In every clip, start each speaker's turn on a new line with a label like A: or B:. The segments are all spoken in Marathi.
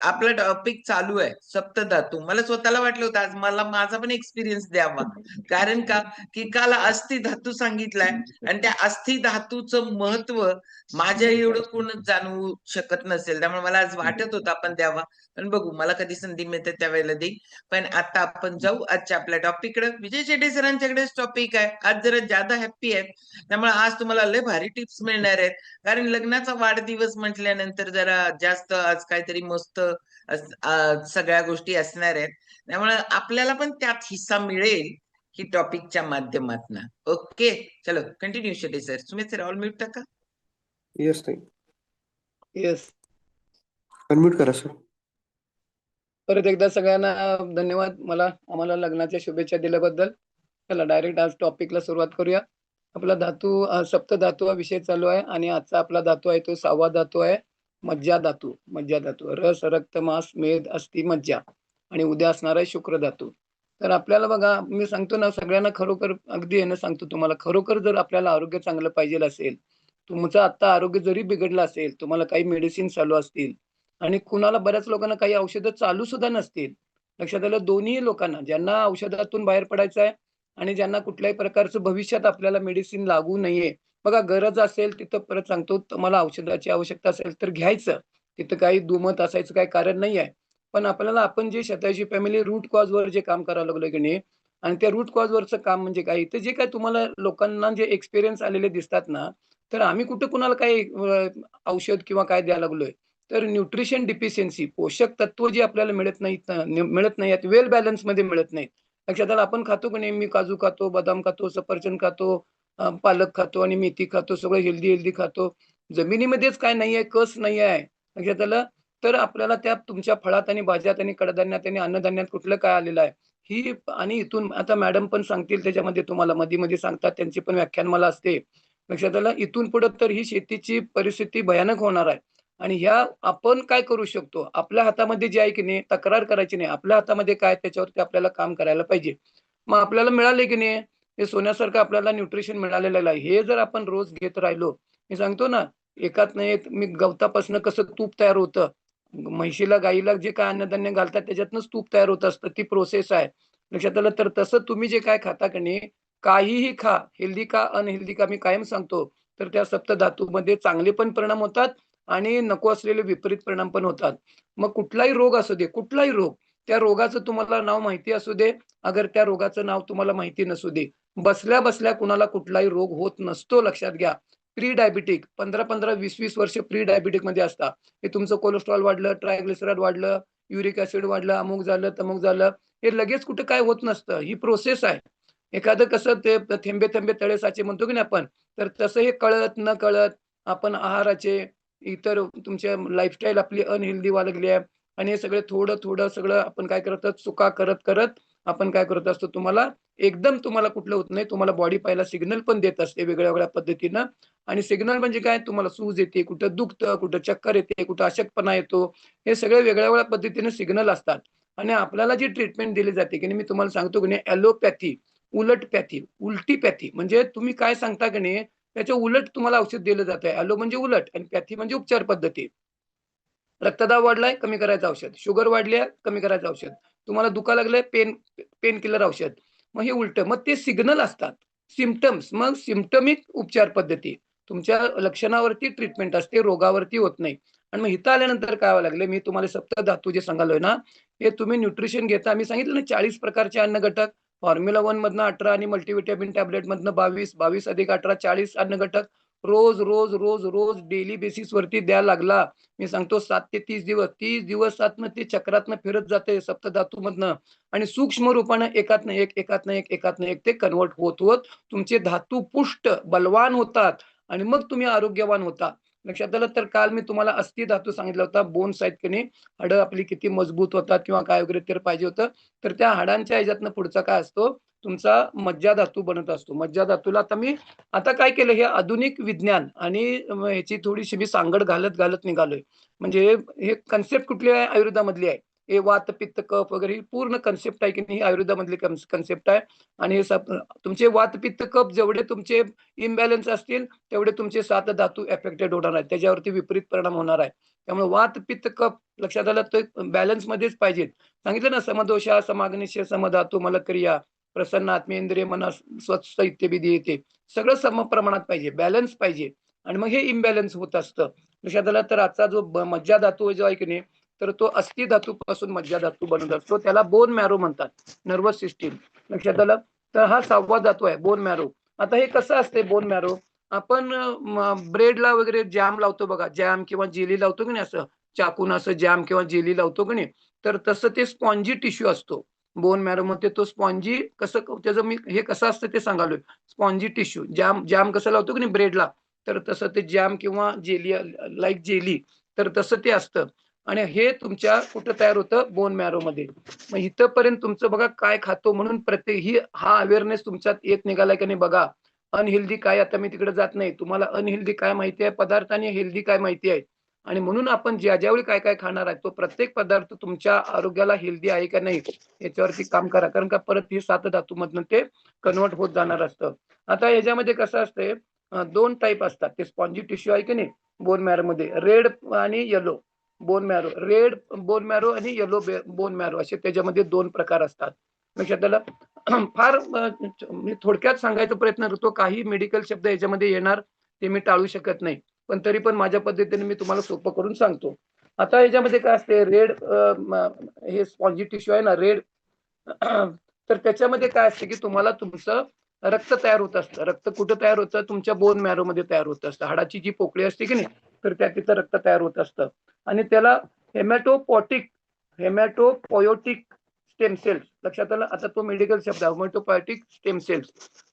A: आपला टॉपिक चालू आहे सप्तधातू. मला स्वतःला वाटलं होतं आज मला माझा पण एक्सपिरियन्स द्यावा. कारण का की काल अस्थि धातू सांगितलाय आणि त्या अस्थि धातूचं महत्व माझ्या एवढं कोणच जाणवू शकत नसेल. त्यामुळे मला आज वाटत होतं आपण द्यावा. पण बघू मला कधी संधी मिळते त्यावेळेला देईन. पण आता आपण जाऊ आजच्या आपल्या टॉपिककडे. विजय शेट्टी सरांच्याकडेच टॉपिक आहे. आज जरा जादा हॅप्पी आहे. त्यामुळे आज तुम्हाला लय भारी टिप्स मिळणार आहेत. कारण लग्नाचा वाढदिवस म्हटल्यानंतर जरा जास्त आज काहीतरी मस्त सगळ्या गोष्टी असणार आहेत. त्यामुळे आपल्याला पण त्यात हिस्सा मिळेल ही टॉपिकच्या माध्यमातून. ओके, चलो continue Shetty sir. Sumit sir all mute टाका.
B: येस ताई.
C: येस.
B: अनम्यूट करा सर.
C: परत एकदा सगळ्यांना धन्यवाद आम्हाला लग्नाच्या शुभेच्छा दिल्याबद्दल. चला डायरेक्ट आज टॉपिकला सुरुवात करूया. आपला धातू सप्तधातू हा विषय चालू आहे आणि आजचा आपला धातू आहे तो 6वा धातू आहे मज्जा धातू. मज्जा धातू रस रक्त मांस मेद अस्थि मज्जा आणि उद्या असणार आहे शुक्र धातू. तर आपल्याला बघा मी सांगतो ना सगळ्यांना खरोखर अगदी येणं सांगतो तुम्हाला खरोखर जर आपल्याला आरोग्य चांगलं पाहिजे असेल तुमचं आता आरोग्य जरी बिघडलं असेल तुम्हाला काही मेडिसिन चालू असतील आणि कुणाला बऱ्याच लोकांना काही औषधं चालू सुद्धा नसतील. लक्षात आलं दोन्ही लोकांना ज्यांना औषधातून बाहेर पडायचं आहे आणि ज्यांना कुठल्याही प्रकारचं भविष्यात आपल्याला मेडिसिन लागू नाहीये. बघा गरज असेल तिथं परत सांगतो तुम्हाला औषधाची आवश्यकता असेल तर घ्यायचं. तिथं काही दुमत असायचं काही कारण नाही आहे. पण आपल्याला आपण जे शतायुषी फॅमिली रूट कॉज वर जे काम करायला लागलो की नाही आणि त्या रूट कॉज वरचं काम म्हणजे काय तर जे काय तुम्हाला लोकांना जे एक्सपिरियन्स आलेले दिसतात ना तर आम्ही कुठे कुणाला काही औषध किंवा काय द्यायला लागलोय. तर न्यूट्रिशन डिफिशियन्सी पोषक तत्व जे आपल्याला मिळत नाहीत वेल बॅलन्स मध्ये मिळत नाहीत. लक्षात आलं आपण खातो की नाही मी काजू खातो बदाम खातो सफरचंद खातो पालक खातो आणि मेथी खातो सगळं हेल्दी खातो. जमिनीमध्येच काय नाही आहे कस नाही आहे. लक्षात आलं तर आपल्याला त्या तुमच्या फळात आणि भाज्यात आणि कडधान्यात आणि अन्नधान्यात कुठलं काय आलेलं आहे ही आणि इथून आता मॅडम पण सांगतील त्याच्यामध्ये तुम्हाला मध्ये मध्ये सांगतात त्यांची पण व्याख्यान मला असते. लक्षात आलं इथून पुढे तर ही शेतीची परिस्थिती भयानक होणार आहे. आणि ह्या आपण काय करू शकतो आपल्या हातामध्ये जे आहे की नाही तक्रार करायची नाही आपल्या हातामध्ये काय त्याच्यावरती आपल्याला काम करायला पाहिजे. मग आपल्याला मिळाले की नाही हे सोन्यासारखं आपल्याला न्यूट्रिशन मिळालेलं आहे. हे जर आपण रोज घेत राहिलो मी सांगतो ना एकात नाही एक मी गवतापासून कसं तूप तयार होतं म्हैशीला गाईला जे काय अन्नधान्य घालतात त्याच्यातनंच तूप तयार होत असतं ती प्रोसेस आहे. लक्षात आलं तर तसं तुम्ही जे काय खाता की नाही काहीही खा हेल्दी का अनहेल्दी का मी कायम सांगतो तर त्या सप्तधातूमध्ये चांगले पण परिणाम होतात आणि नको असलेले विपरीत परिणाम पण होतात. मग कुठलाही रोग असू दे कुठलाही रोग त्या रोगाचं तुम्हाला नाव माहिती असू दे अगर त्या रोगाचं नाव तुम्हाला माहिती नसू दे बसल्या बसल्या कुणाला कुठलाही रोग होत नसतो. लक्षात घ्या. प्री डायबिटिक 15-15 20-20 वर्ष प्री डायबिटिक मध्ये असतात. हे तुमचं कोलेस्ट्रॉल वाढलं ट्रायग्लिसराईड वाढलं युरिक ऍसिड वाढलं अमुक झालं तमुक झालं हे लगेच कुठे काय होत नसतं. ही प्रोसेस आहे. एखादं कसं ते थेंबे थेंबे तळे साचे म्हणतो की नाही आपण तर तसं हे कळत न कळत आपण आहाराचे इतर तुमच्या लाईफस्टाईल आपली अनहेल्दी व्हायला लागली आहे आणि हे सगळे थोडं थोडं सगळं आपण काय करतो चुका करत करत आपण काय करत असतो तुम्हाला एकदम तुम्हाला कुठलं होत नाही तुम्हाला बॉडी पहिला सिग्नल पण देत असते वेगळ्या वेगळ्या पद्धतीनं आणि सिग्नल म्हणजे काय तुम्हाला सूज येते कुठं दुखतं कुठं चक्कर येते कुठं अशक्तपणा येतो हे सगळे वेगळ्या वेगळ्या पद्धतीने सिग्नल असतात. आणि आपल्याला जी ट्रीटमेंट दिली जाते की मी तुम्हाला सांगतो की नाही ॲलोपॅथी उलटपॅथी उलटीपॅथी म्हणजे तुम्ही काय सांगता की नाही त्याच्या उलट तुम्हाला औषध दिलं जात आहे. ॲलो म्हणजे उलट आणि पॅथी म्हणजे उपचार पद्धती. रक्तदाब वाढलाय कमी करायचं औषध शुगर वाढली आहे कमी करायचं औषध तुम्हाला दुखा लागलंय पेन किलर औषध मग हे उलट मग ते सिग्नल असतात सिम्पटम्स मग सिम्पटमिक उपचार पद्धती तुमच्या लक्षणावरती ट्रीटमेंट असते रोगावरती होत नाही. आणि मग इथं आल्यानंतर काय व्हायला लागले मी तुम्हाला सप्तधातू जे सांगालोय ना हे तुम्ही न्यूट्रिशन घेता मी सांगितलं ना 40 प्रकारचे अन्न घटक फॉर्म्युला 1 मधनं 18 आणि मल्टीव्हिटॅमिन टॅबलेट मधनं 22 22 अधिक 18 40 अन्न घटक रोज रोज रोज रोज डेली बेसिस वरती द्यायला लागला. मी सांगतो 7 ते 30 दिवसातनं ते चक्रातनं फिरत जाते सप्तधातू मधनं आणि सूक्ष्म रूपानं एकातनं एक ते कन्वर्ट होत होत तुमचे धातू पुष्ट बलवान होतात आणि मग तुम्ही आरोग्यवान होता. लक्षात आलं तर काल मी तुम्हाला अस्थि धातू सांगितला होता बोन्स आहेत की नाही हाडं आपली किती मजबूत होतात किंवा काय वगैरे तर पाहिजे होतं तर त्या हाडांच्या ह्याच्यातनं पुढचा काय असतो तुमचा मज्जा धातू बनत असतो. मज्जा धातूला आता मी आता काय केलं हे आधुनिक विज्ञान आणि ह्याची थोडीशी मी सांगड घालत घालत निघालोय. म्हणजे हे कन्सेप्ट कुठली आहे आयुर्वेदामधली आहे हे वात पित्त कफ वगैरे ही पूर्ण कन्सेप्ट आहे की नाही, ही आयुर्वेदामधली कन्सेप्ट आहे. आणि हे तुमचे वात पित्त कफ जेवढे तुमचे इम्बॅलन्स असतील तेवढे तुमचे 7 धातू एफेक्टेड होणार आहेत, त्याच्यावरती विपरीत परिणाम होणार आहे. त्यामुळे वात पित्त कफ लक्षात आलं तर बॅलन्स मध्येच पाहिजे. सांगितलं ना, समदोषा समग्निश समधातू मलक्रिया प्रसन्न आत्मेंद्रिय मना स्वच्छ इत्यादी येते, सगळं सम प्रमाणात पाहिजे, बॅलन्स पाहिजे. आणि मग हे इम्बॅलन्स होत असतं. लक्षात आलं तर आजचा जो मज्जा धातू जो आहे की नाही, तर तो अस्थि धातू पासून मज्जा धातू बनत असतो, त्याला बोन मॅरो म्हणतात, नर्वस सिस्टीम. लक्षात आलं. तर हा 6वा धातू आहे बोन मॅरो. आता हे कसं असते बोन मॅरो, आपण ब्रेडला वगैरे जॅम लावतो बघा, जॅम किंवा जेली लावतो की नाही, असं चाकून असं जॅम किंवा जेली लावतो की नाही, तर तसं ते स्पॉन्जी टिश्यू असतो बोन मॅरो मध्ये. तो स्पॉन्जी कसं, त्याचं मी हे कसं असतं ते सांगालोय. स्पॉन्जी टिश्यू, जॅम जॅम कसं लावतो की नाही ब्रेडला, तर तसं ते जॅम किंवा जेली, लाईक जेली, तर तसं ते असतं. आणि हे तुमच्या कुठं तयार होतं, बोन मॅरो मध्ये. मग इथंपर्यंत तुमचं बघा काय खातो म्हणून प्रत्येक ही हा अवेअरनेस तुमच्यात येत निघालाय की नाही बघा. अनहेल्दी काय, आता मी तिकडे जात नाही, तुम्हाला अनहेल्दी काय माहिती आहे पदार्थ आणि हेल्दी काय माहिती आहे. आणि म्हणून आपण ज्यावेळी काय काय खाणार आहे, तो प्रत्येक पदार्थ तुमच्या आरोग्याला हेल्दी आहे का नाही याच्यावरती काम करा. कारण का परत ही 7 धातूमधनं ते कन्वर्ट होत जाणार असतं. आता याच्यामध्ये कसं असतंय, 2 टाईप असतात. ते स्पॉन्जी टिश्यू आहे की नाही बोन मॅरो मध्ये, रेड आणि yellow bone marrow, red bone marrow आणि येलो बोन मॅरो, असे त्याच्यामध्ये 2 प्रकार असतात. लक्षात आलं. फार मी थोडक्यात सांगायचा प्रयत्न करतो, काही मेडिकल शब्द याच्यामध्ये येणार ते मी टाळू शकत नाही, पण तरी पण माझ्या पद्धतीने मी तुम्हाला सोपं करून सांगतो. आता याच्यामध्ये काय असते, रेड हे स्पॉन्जी टिश्यू आहे ना रेड, तर त्याच्यामध्ये काय असते की तुम्हाला तुमचं रक्त तयार होत असतं. रक्त कुठं तयार होतं, तुमच्या बोन मॅरो मध्ये तयार होत असतं. हाडाची जी पोकळी असते की नाही, तर त्या तिथं रक्त तयार होत असतं. आणि त्याला हेमॅटोपोयोटिक स्टेम सेल्स, लक्षात आलं. आता तो मेडिकल शब्द आहे हेमॅटोपोयोटिक स्टेम सेल्स.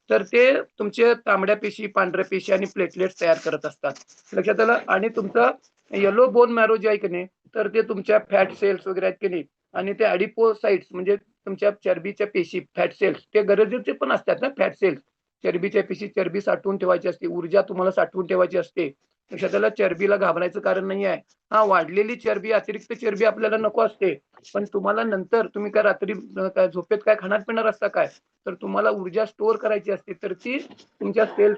C: तर ते तुमचे तांबड्या पेशी, पांढऱ्या पेशी आणि प्लेटलेट्स तयार करत असतात. लक्षात आलं. आणि तुमचं येलो बोन मॅरो जे आहे की नाही, तर ते तुमच्या फॅट सेल्स वगैरे आहेत की नाही, आणि ते ॲडिपोसाइट्स म्हणजे तुमच्या चरबीच्या पेशी, फॅट सेल्स, ते गरजेचे पण असतात ना फॅट सेल्स. चरबीच्या पेशी, चरबी साठवून ठेवायची असते, ऊर्जा तुम्हाला साठवून ठेवायची असते. लक्षात आलं. चरबीला घाबरायचं कारण नाही आहे. हा, वाढलेली चरबी, अतिरिक्त चरबी आपल्याला नको असते, पण तुम्हाला नंतर तुम्ही काय रात्री काय झोपेत काय खाणार पिणार असता काय, तर तुम्हाला ऊर्जा स्टोअर करायची असते, तर ती तुमच्या सेल्स,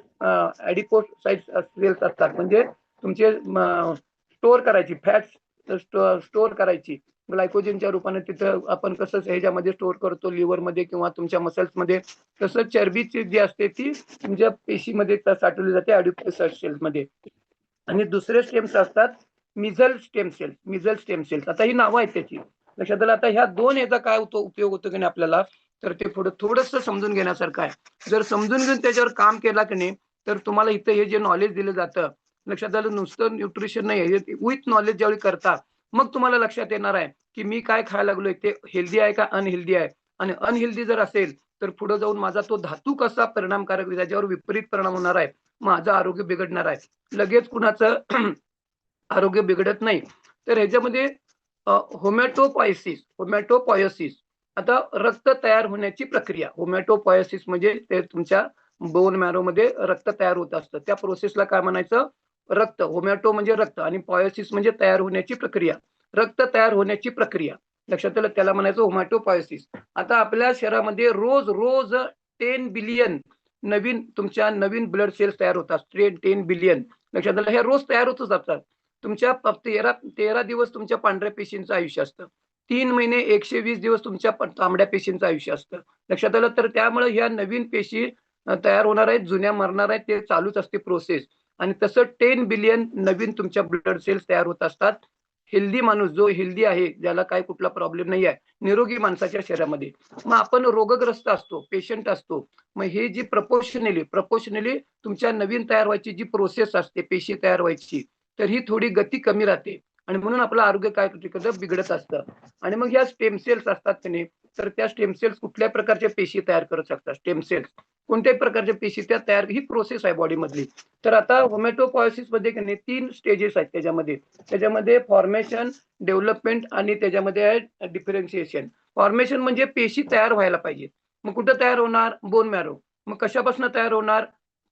C: ॲडिपोसाइट्स सेल्स असतात, म्हणजे तुमचे स्टोअर करायची फॅट, स्टोअर करायची ग्लायकोजनच्या रूपाने. तिथं आपण कसं ह्याच्यामध्ये स्टोअर करतो लिव्हरमध्ये किंवा तुमच्या मसल्समध्ये, तसं चरबीची जी असते ती तुमच्या पेशीमध्ये साठवली जाते ॲडिपोसाइट सेल्स मध्ये. आणि दुसरे स्टेम्स असतात मिझल स्टेम सेल्स, मिझल स्टेम सेल्स. आता ही नावं आहेत त्याची. लक्षात आलं. आता ह्या 2 याचा काय होतो, उपयोग होतो की नाही आपल्याला, तर ते पुढे थोडंसं समजून घेण्यासारखं आहे. जर समजून घेऊन त्याच्यावर काम केला की नाही, तर तुम्हाला इथं हे जे नॉलेज दिलं जातं, लक्षात आलं, नुसतं न्यूट्रिशन नाही आहे, विथ नॉलेज ज्यावेळी करता, मग तुम्हाला लक्षात येणार आहे की मी काय खायला लागलोय ते हेल्दी आहे का अनहेल्दी आहे. आणि अनहेल्दी जर असेल तर पुढे जाऊन माझा तो धातू कसा परिणामकारक, त्याच्यावर विपरीत परिणाम होणार आहे, माझं आरोग्य बिघडणार आहे. लगेच कुणाचं आरोग्य बिघडत नाही. तर ह्याच्यामध्ये होमॅटोपॉयसिस, आता रक्त तयार होण्याची प्रक्रिया. होमॅटोपॉयसिस म्हणजे ते तुमच्या बोन मॅरो मध्ये रक्त तयार होत असतं, त्या प्रोसेसला काय म्हणायचं, रक्त. होमॅटो म्हणजे रक्त आणि पॉयसिस म्हणजे तयार होण्याची प्रक्रिया, रक्त तयार होण्याची प्रक्रिया. लक्षात आलं, त्याला म्हणायचं होमॅटोपॉयसिस. आता आपल्या शरीरामध्ये रोज रोज 10 बिलियन नवीन ब्लड सेल्स तयार होतात, 10 बिलियन. लक्षात आलं, हे रोज तयार होतच असतात. तुमच्या 13 दिवस तुमच्या पांढऱ्या पेशींचं आयुष्य असतं, 3 महिने 120 दिवस तुमच्या तांबड्या पेशींचं आयुष्य असतं. लक्षात आलं. तर त्यामुळे ह्या नवीन पेशी तयार होणार आहेत, जुन्या मरणार आहेत, ते चालूच असते प्रोसेस. आणि तसं 10 बिलियन नवीन तुमच्या ब्लड सेल्स तयार होत असतात. हेल्दी माणूस जो हेल्दी आहे, ज्याला काय कुठला प्रॉब्लेम नाही आहे, निरोगी माणसाच्या शरीरामध्ये. मग आपण रोगग्रस्त असतो, पेशंट असतो. मग हे जी प्रपोर्शनली तुमच्या नवीन तयार व्हायची जी प्रोसेस असते पेशी तयार व्हायची, तर ही थोडी गती कमी राहते. आणि म्हणून आपलं आरोग्य काय बिघडत असतं. आणि मग या स्टेम सेल्स असतात की नाही, तर त्या स्टेम सेल्स कुठल्या प्रकारच्या पेशी तयार करू शकतात, स्टेम सेल्स कोणत्याही प्रकारच्या पेशी त्या तयार, ही प्रोसेस आहे बॉडी मधली. तर आता होमॅटोपॉयसिस मध्ये की नाही 3 स्टेजेस आहेत त्याच्यामध्ये फॉर्मेशन, डेव्हलपमेंट आणि त्याच्यामध्ये आहे डिफरन्शिएशन. फॉर्मेशन म्हणजे पेशी तयार व्हायला पाहिजे. मग कुठं तयार होणार, बोन मॅरो. मग कशापासून तयार होणार,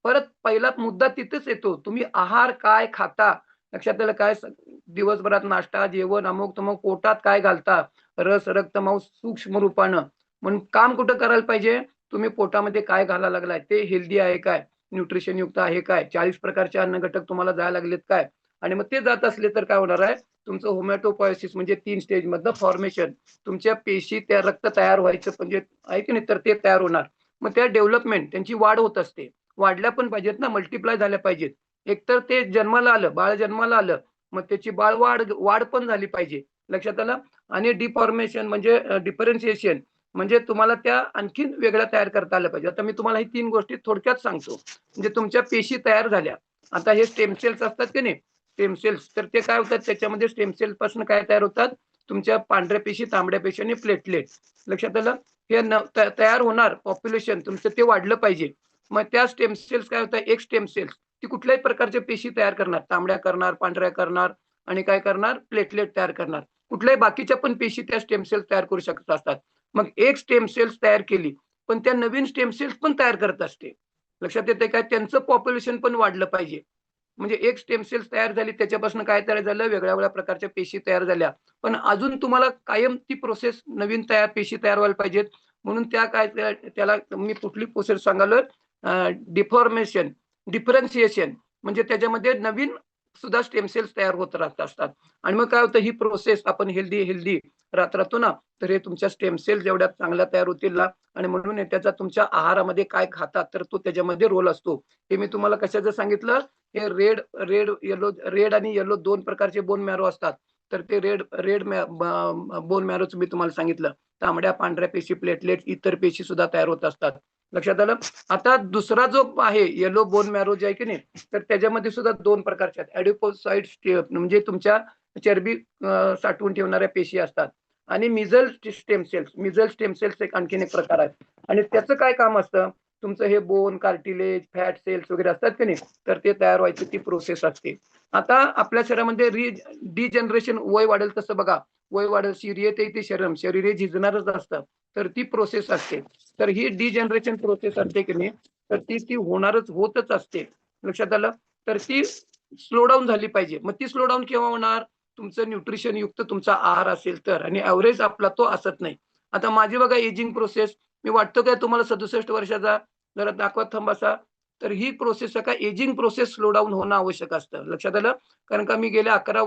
C: परत पहिला मुद्दा तिथेच येतो, तुम्ही आहार काय खाता. लक्षात आलं. काय दिवसभरात नाश्ता, जेवण, अमुक तमुक पोटात काय घालता, रस रक्त मांस सूक्ष्म रूपानं. म्हणून काम कुठं करायला पाहिजे, तुम्ही पोटामध्ये काय घालायला लागलाय ते हेल्दी आहे काय, न्यूट्रिशन युक्त आहे काय, 40 प्रकारचे अन्न घटक तुम्हाला जायला लागलेत काय, आणि मग ते जात असले तर काय होणार आहे, तुमचं होमॅटोपोएसिस म्हणजे 3 स्टेज मधलं फॉर्मेशन, तुमच्या पेशी त्या रक्त तयार व्हायचं म्हणजे आहे की नाही, तर ते तयार होणार. मग त्या डेव्हलपमेंट त्यांची वाढ होत असते. वाढल्या पण पाहिजेत ना, मल्टिप्लाय झाल्या पाहिजेत. एकतर ते जन्माला आलं, बाळ जन्माला आलं, मग त्याची वाढ वाढ पण झाली पाहिजे. लक्षात आलं? आणि डिफॉर्मेशन म्हणजे डिफरन्शिएशन म्हणजे तुम्हाला त्या आणखीन वेगळ्या तयार करता आल्या पाहिजे. आता मी तुम्हाला ही 3 गोष्टी थोडक्यात सांगतो. म्हणजे तुमच्या पेशी तयार झाल्या. आता हे स्टेम सेल्स असतात की नाही, स्टेम सेल्स, तर ते काय होतात, त्याच्यामध्ये स्टेम सेल्स पासून काय तयार होतात, तुमच्या पांढऱ्या पेशी, तांबड्या पेशी आणि प्लेटलेट. लक्षात आलं? हे तयार होणार पॉप्युलेशन तुमचं ते वाढलं पाहिजे. मग त्या स्टेम सेल्स काय होतात, एक स्टेम सेल्स ती कुठल्याही प्रकारच्या पेशी तयार करणार, तांबड्या करणार, पांढऱ्या करणार आणि काय करणार, प्लेटलेट तयार करणार. कुठल्याही बाकीच्या पण पेशी त्या स्टेम सेल्स तयार करू शकत असतात. मग एक स्टेम सेल्स तयार केली, पण त्या नवीन स्टेम सेल्स पण तयार करत असते. लक्षात येते काय, त्यांचं पॉप्युलेशन पण वाढलं पाहिजे. म्हणजे एक स्टेम सेल्स तयार झाली, त्याच्यापासून काय तयार झालं, वेगळ्या वेगळ्या प्रकारच्या पेशी तयार झाल्या. पण अजून तुम्हाला कायम ती प्रोसेस नवीन पेशी तयार व्हायला पाहिजेत. म्हणून त्याला मी कुठली प्रोसेस सांगालोय, डिफॉर्मेशन, डिफरन्शिएशन म्हणजे त्याच्यामध्ये नवीन सुद्धा स्टेम सेल्स तयार होत राहत असतात. आणि मग काय होतं, ही प्रोसेस आपण हेल्दी हेल्दी राहतो ना, तर हे तुमच्या स्टेम सेल्स जेवढ्या चांगल्या तयार होतील ना, आणि म्हणून त्याचा तुमच्या आहारामध्ये काय खातात तर तो त्याच्यामध्ये रोल असतो. हे मी तुम्हाला कशाचं सांगितलं, हे रेड आणि येलो 2 प्रकारचे बोन मॅरो असतात. तर ते रेड रेड बोन मॅरोचं मी तुम्हाला सांगितलं. तांबड्या पांढऱ्या पेशी, प्लेटलेट, इतर पेशी सुद्धा तयार होत असतात. लक्षात आलं? आता दुसरा जो आहे येलो बोन मॅरो जे आहे की नाही, तर त्याच्यामध्ये सुद्धा 2 प्रकारचे आहेत. ॲडिपोसाइट्स म्हणजे तुमच्या चरबी साठवून ठेवणाऱ्या पेशी असतात आणि मिझल स्टेम सेल्स एक आणखीन एक प्रकार आहे. आणि त्याचं काय काम असतं, तुमचं हे बोन, कार्टिलेज, फॅट सेल्स वगैरे असतात की नाही, तर ते तयार व्हायची ती प्रोसेस असते. आता आपल्या शरीरामध्ये डिजनरेशन वय वाढेल तसं बघा, वय वाढेल शरीर ते शरीर शरीर झिजणारच असतं. तर ती प्रोसेस असते. तर ही डिजनरेशन प्रोसेस असते की नाही, तर ती होतच असते. लक्षात आलं? तर ती स्लो डाऊन झाली पाहिजे. मग ती स्लो डाऊन केव्हा होणार, तुमचं न्यूट्रिशन युक्त तुमचा आहार असेल तर, आणि एव्हरेज आपला तो असत नाही. आता माझी बघा एजिंग प्रोसेस, मी वाटतो काय तुम्हाला 67 वर्षाचा, जरा दाखवत थांबासा. तर ही प्रोसेस काय, एजिंग प्रोसेस स्लो डाऊन होणं आवश्यक असतं. लक्षात आलं? कारण का मी गेले 11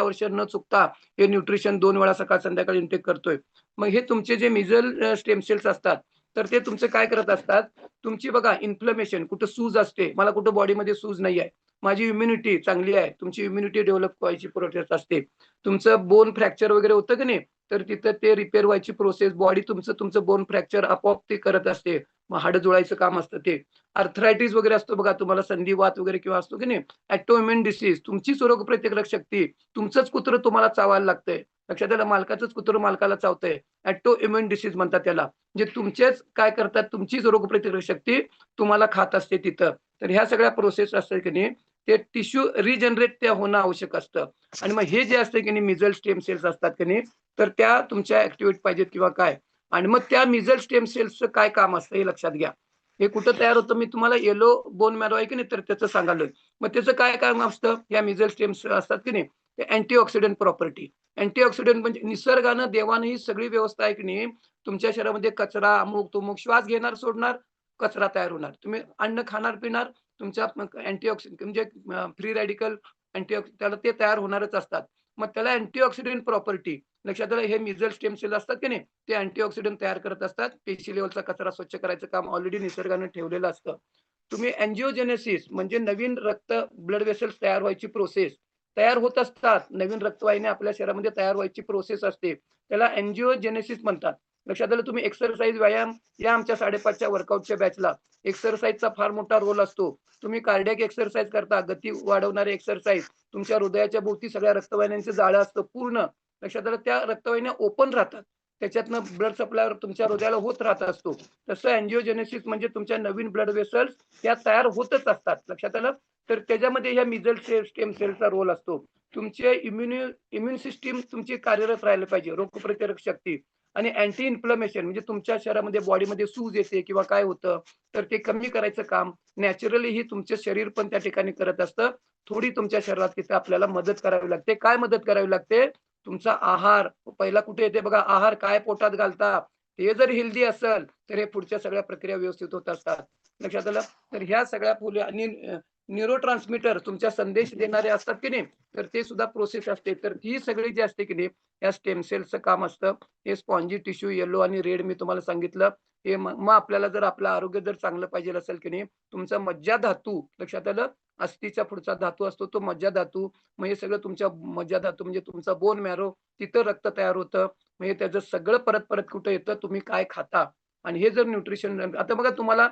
C: वर्ष न चुकता हे न्यूट्रिशन 2 वेळा सकाळ संध्याकाळी इंटेक करतोय. मग हे तुमचे जे मिझल स्टेम सेल्स असतात, तर ते तुमचं काय करत असतात, तुमची बघा इन्फ्लमेशन, कुठं सूज असते, मला कुठं बॉडीमध्ये सूज नाही आहे, माझी इम्युनिटी चांगली आहे, तुमची इम्युनिटी डेव्हलप व्हायची प्रोसेस असते. तुमचं बोन फ्रॅक्चर वगैरे होतं की नाही, तर तिथं ते रिपेअर व्हायची प्रोसेस, बॉडी तुमचं बोन फ्रॅक्चर आपोआप ते करत असते. मग हाडं जुळायचं काम असतं ते. आर्थरायटिस वगैरे असतो बघा तुम्हाला, संधिवात वगैरे किंवा असतो की नाही, ऑटोइम्युन डिसीज, तुमचीच रोगप्रतिकारक शक्ती, तुमचंच कुत्रं तुम्हाला चावायला लागतंय. लक्षात आलं? मालकाचंच कुत्रं मालकाला चावतंय. ऑटोइम्युन डिसीज म्हणतात त्याला. म्हणजे तुमचेच काय करतात, तुमचीच रोगप्रतिकारक शक्ती तुम्हाला खात असते तिथं. तर ह्या सगळ्या प्रोसेस असतात की नाही, ते टिश्यू रिजनरेट त्या होणं आवश्यक असतं. आणि मग हे जे असतं की नाही, मिझल स्टेम सेल्स असतात की नाही, तर त्या तुमच्या ऍक्टिव्हेट पाहिजेत किंवा काय. आणि मग त्या मिझल स्टेम सेल्सचं काय काम असतं हे लक्षात घ्या. हे कुठं तयार होतं, मी तुम्हाला येलो बोन मॅरो आहे की नाही, तर त्याचं सांगालोय. मग त्याचं काय काम असतं, या मिझल स्टेम असतात की नाही, ते अँटीऑक्सिडंट प्रॉपर्टी. अँटीऑक्सिडंट म्हणजे निसर्गानं, देवानं ही सगळी व्यवस्था आहे की नाही, तुमच्या शरीरामध्ये कचरा, अमुक तुमुक, श्वास घेणार सोडणार, कचरा तयार होणार. तुम्ही अन्न खाणार पिणार, तुमच्या अँटीऑक्सिडंट म्हणजे फ्री रॅडिकल त्याला ते तयार होणारच असतात. मग त्याला अँटीऑक्सिडंट प्रॉपर्टी, लक्षात आलं? हे मिझल स्टेम सेल असतात की नाही, ते अँटीऑक्सिडंट तयार करत असतात. पेशी लेव्हलचा कचरा स्वच्छ करायचं काम ऑलरेडी निसर्गाने ठेवलेलं असतं. तुम्ही अँजिओजेनेसिस म्हणजे नवीन ब्लड वेसल्स तयार व्हायची प्रोसेस, तयार होत असतात. नवीन रक्तवाहिन्या आपल्या शरीरामध्ये तयार व्हायची प्रोसेस असते. त्याला अँजिओजेनेसिस म्हणतात. लक्षात आलं? तुम्ही एक्सरसाइज, व्यायाम या आमच्या 5:30च्या वर्कआउटच्या बॅचला. एक्सरसाइजचा फार मोठा रोल असतो. तुम्ही कार्डियाक एक्सरसाइज करता, गती वाढवणारे एक्सरसाइज, तुमच्या हृदयाच्या भोवती सगळ्या रक्तवाहिन्यांचं जाळं असतं पूर्ण. लक्षात आलं? त्या रक्तवाहिन्या ओपन राहतात. त्याच्यातनं ब्लड सप्लाय तुमच्या हृदयाला होत राहत असतो. तसं अँजिओजेनेसिस म्हणजे तुमच्या नवीन ब्लड वेसल्स त्या तयार होतच असतात. लक्षात आलं? तर त्याच्यामध्ये ह्या मिझल स्टेम सेलचा रोल असतो. तुमचे इम्युन सिस्टीम तुमची कार्यरत राहायला पाहिजे, रोगप्रतिकारक शक्ती. आणि अँटी इन्फ्लमेशन म्हणजे तुमच्या शरीरामध्ये, बॉडीमध्ये सूज येते किंवा काय होतं, तर ते कमी करायचं काम नॅचरली ही तुमचं शरीर पण त्या ठिकाणी करत असतं. थोडी तुमच्या शरीरात तिथे आपल्याला मदत करावी लागते. काय मदत करावी लागते? तुमचा आहार पहिला कुठे येते बघा, आहार काय पोटात घालता ते जर हेल्दी असेल तर हे पुढच्या सगळ्या प्रक्रिया व्यवस्थित होत असतात. लक्षात आलं? तर ह्या सगळ्या फुले आणि न्यूरो ट्रान्समीटर तुमच्या संदेश देणारे असतात की नाही, तर ते सुद्धा प्रोसेस असते. तर ही सगळी जी असते की नाही, या स्टेम सेल्सचं काम असतं. हे स्पॉन्जी टिश्यू येलो आणि रेड मी तुम्हाला सांगितलं. हे मग आपल्याला जर आपलं आरोग्य जर चांगलं पाहिजे असेल की नाही, तुमचा मज्जा धातू लक्षात आलं, अस्थिचा पुढचा धातू असतो तो मज्जा धातू. मग हे सगळं तुमच्या मज्जा धातू म्हणजे तुमचा बोन मॅरो, तिथं रक्त तयार होतं. म्हणजे त्याचं सगळं परत परत कुठं येतं, तुम्ही काय खाता आणि हे जर न्यूट्रिशन आता बघा तुम्हाला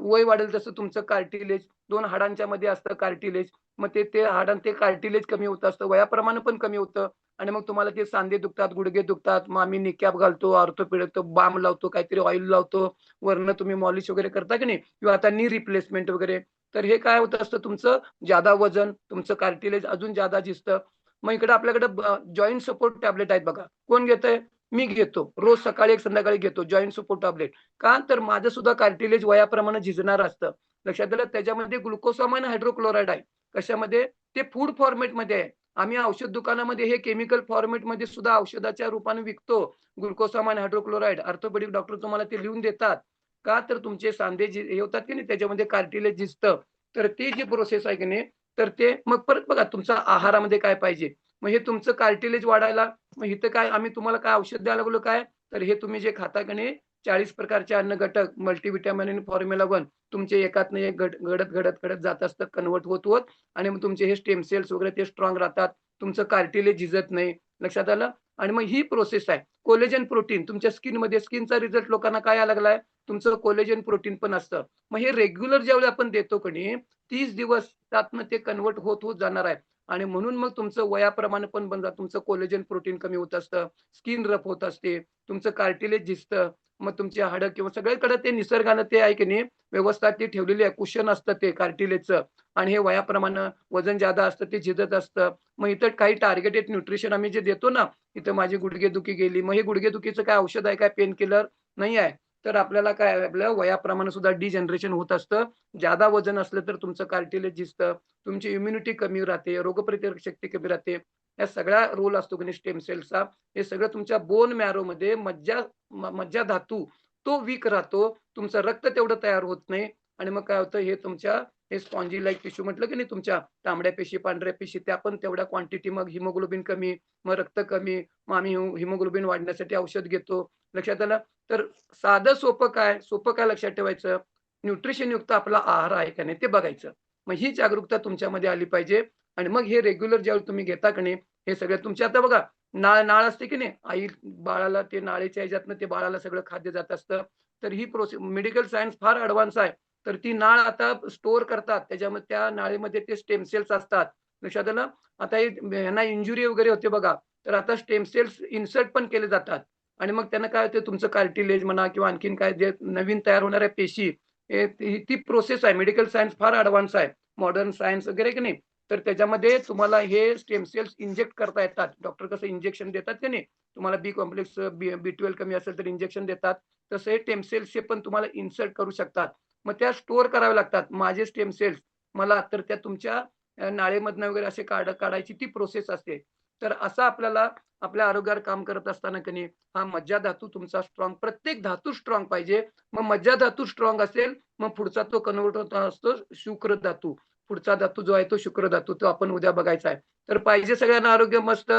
C: वय वाढेल तसं तुमचं कार्टिलेज 2 हाडांच्या मध्ये असतं कार्टिलेज. मग ते हाडां ते कार्टिलेज कमी होत असतं. वयाप्रमाणे पण कमी होतं आणि मग तुम्हाला ते सांधे दुखतात, गुडघे दुखतात. मग आम्ही निकॅप घालतो, ऑर्थोपेडिक बाल्म लावतो, काहीतरी ऑइल लावतो. वरनं तुम्ही मॉलिश वगैरे करता की नाही किंवा आता नी रिप्लेसमेंट वगैरे. तर हे काय होत असतं तुमचं जादा वजन, तुमचं कार्टिलेज अजून जादा झिजतं. मग इकडे आपल्याकडे जॉइंट सपोर्ट टॅबलेट आहेत बघा. कोण घेतंय? मी घेतो. रोज सकाळी एक संध्याकाळी घेतो जॉइंट सपोर्ट टॅबलेट. का? तर माझं सुद्धा कार्टिलेज वयाप्रमाणे झिजणार असतं. लक्षात आलं? त्याच्यामध्ये ग्लुकोसामाइन हायड्रोक्लोराईड आहे. कशामध्ये? ते फूड फॉर्मॅटमध्ये आहे. आम्ही औषध दुकानामध्ये हे केमिकल फॉर्मॅटमध्ये सुद्धा औषधाच्या रूपाने विकतो. ग्लुकोसामाइन हायड्रोक्लोराईड. ऑर्थोपेडिक डॉक्टर तुम्हाला ते लिहून देतात. का? तर तुमचे सांधे जे हे होतात की नाही त्याच्यामध्ये कार्टिलेज झिजतं. तर ती जी प्रोसेस आहे की नाही, तर ते मग परत बघा तुमच्या आहारामध्ये काय पाहिजे. मग हे तुमचं कार्टिलेज वाढायला मग इथं काय आम्ही तुम्हाला काय औषध द्यायला लागलो काय? तर हे तुम्ही जे खाता की नाही 40 प्रकारचे अन्न घटक, मल्टीव्हिटॅमिन आणि फॉर्म्युला 1 तुमचे एकातनं एक घडत जात असतं, कन्व्हर्ट होत आणि मग तुमचे हे स्टेम सेल्स वगैरे ते स्ट्रॉंग राहतात. तुमचं कार्टिलेज झिजत नाही. लक्षात आलं? आणि मग ही प्रोसेस आहे. कोलेजन प्रोटीन तुमच्या स्किनमध्ये स्किनचा रिझल्ट लोकांना काय यायला लागलाय? तुमचं कोलेजन प्रोटीन पण असतं. मग हे रेग्युलर ज्यावेळी आपण देतो की नाही 30 दिवस त्यातनं ते कन्व्हर्ट होत जाणार आहे. आणि म्हणून मग तुमचं वयाप्रमाणे पण बनतात. तुमचं कोलेजन प्रोटीन कमी होत असतं, स्किन रफ होत असते, तुमचं कार्टिलेज झिजतं. मग तुमची हाडं किंवा सगळीकडे ते निसर्गानं ते आहे की नाही व्यवस्था ती ठेवलेली आहे. कुशन असतं ते कार्टिलेजचं आणि हे वयाप्रमाणे वजन जादा असतं ते झिजत असतं. मग इथं काही टार्गेटेड न्यूट्रिशन आम्ही जे देतो ना, इथं माझी गुडघेदुखी गेली. मग हे गुडघेदुखीचं काय औषध आहे, काय पेन किलर नाही आहे. तर आपल्याला काय आहे, आपल्या वयाप्रमाणे सुद्धा डिजनरेशन होत असतं. जादा वजन असलं तर तुमचं कार्टिलेज झिजतं. तुमची इम्युनिटी कमी राहते, रोगप्रतिकारक शक्ती कमी राहते. या सगळा रोल असतो की स्टेम सेल्सचा. हे सगळं तुमच्या बोन मॅरोमध्ये मज्जा धातू तो वीक राहतो. तुमचं रक्त तेवढं तयार होत नाही आणि मग काय होतं हे तुमच्या हे स्पॉन्जी लाइक टिश्यू म्हटलं की नाही तुमच्या तांबड्या पेशी, पांढऱ्या पेशी त्या पण तेवढ्या क्वांटिटी मग हिमोग्लोबिन कमी, मग रक्त कमी. मग आम्ही हिमोग्लोबिन वाढण्यासाठी औषध घेतो. लक्षात आलं? तर साधं सोपं काय लक्षात ठेवायचं? न्यूट्रिशनयुक्त आपला आहार आहे का नाही ते बघायचं. मग ही जागरूकता तुमच्यामध्ये आली पाहिजे आणि मग हे रेग्युलर ज्यावेळी तुम्ही घेता की नाही, हे सगळं तुमच्या आता बघा नाळ असते की नाही, आई बाळाला ते नाळेच्या ह्याच्यातनं ते बाळाला सगळं खाद्य जात असतं. तर ही प्रोसेस मेडिकल सायन्स फार ॲडव्हान्स आहे. तर ती नाळ आता स्टोअर करतात. त्याच्यामध्ये त्या नाळेमध्ये ते स्टेम सेल्स असतात. लक्षात आलं? आता हे ह्यांना इंजुरी वगैरे होते बघा, तर आता स्टेम सेल्स इन्सर्ट पण केले जातात आणि मग त्यांना काय होतं तुमचं कार्टिलेज म्हणा किंवा आणखीन काय जे नवीन तयार होणाऱ्या पेशी ती प्रोसेस आहे. मेडिकल सायन्स फार ॲडव्हान्स आहे. मॉडर्न सायन्स वगैरे की नाही. तर त्याच्यामध्ये तुम्हाला हे स्टेम सेल्स इंजेक्ट करता येतात. डॉक्टर कसं इंजेक्शन देतात की नाही. तुम्हाला बी कॉम्प्लेक्स, B12 कमी असेल तर इंजेक्शन देतात. तसं हे स्टेम सेल्सचे पण तुम्हाला इन्सर्ट करू शकतात. मग त्या स्टोअर कराव्या लागतात. माझे स्टेम सेल्स मला तर त्या तुमच्या नाळेमधनं वगैरे असे काढायची ती प्रोसेस असते. तर असं आपल्याला आपल्या आरोग्यावर काम करत असताना की नाही हा मज्जा धातू तुमचा स्ट्रॉंग प्रत्येक धातू स्ट्रॉंग पाहिजे. मग मज्जा धातू स्ट्रॉंग असेल, मग पुढचा तो कन्व्हर्ट होत असतो शुक्र धातू. पुढचा धातू जो आहे तो शुक्र धातू. तो आपण उद्या बघायचा आहे. तर पाहिजे सगळ्यांना आरोग्य मस्त.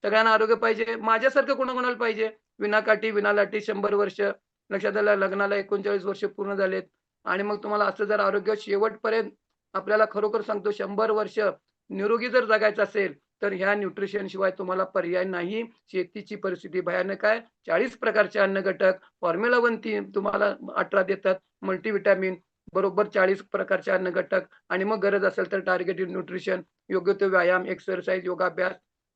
C: सगळ्यांना आरोग्य पाहिजे. माझ्यासारखं कोणाकोणाला पाहिजे? विनाकाठी, विनालाटी 100 वर्ष. लक्षात आलं लग्नाला 39 वर्ष पूर्ण झालेत आणि मग तुम्हाला असं जर आरोग्य शेवटपर्यंत आपल्याला खरोखर सांगतो 100 वर्ष निरोगी जर जगायचं असेल, तर ह्या न्यूट्रिशन शिवाय तुम्हाला पर्याय नाही. शेतीची परिस्थिती भयानक आहे. 40 प्रकारचे अन्न घटक, फॉर्म्युला 1 तुम्हाला 18 देतात, मल्टीव्हिटॅमिन बरोबर 40 प्रकारचे अन्न घटक आणि मग गरज असेल तर टार्गेटेड न्यूट्रिशन, योग्य तो व्यायाम, एक्सरसाइज, योगाभ्यास.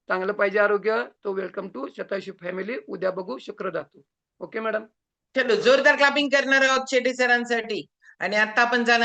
C: चांगलं पाहिजे आरोग्य, तो वेलकम टू शतायुषी फॅमिली. उद्या बघू शुक्र धातू. Okay madam.
A: चलो जोरदार क्लॅपिंग करणार आहोत शेटे सरांसाठी आणि आता आपण जाणार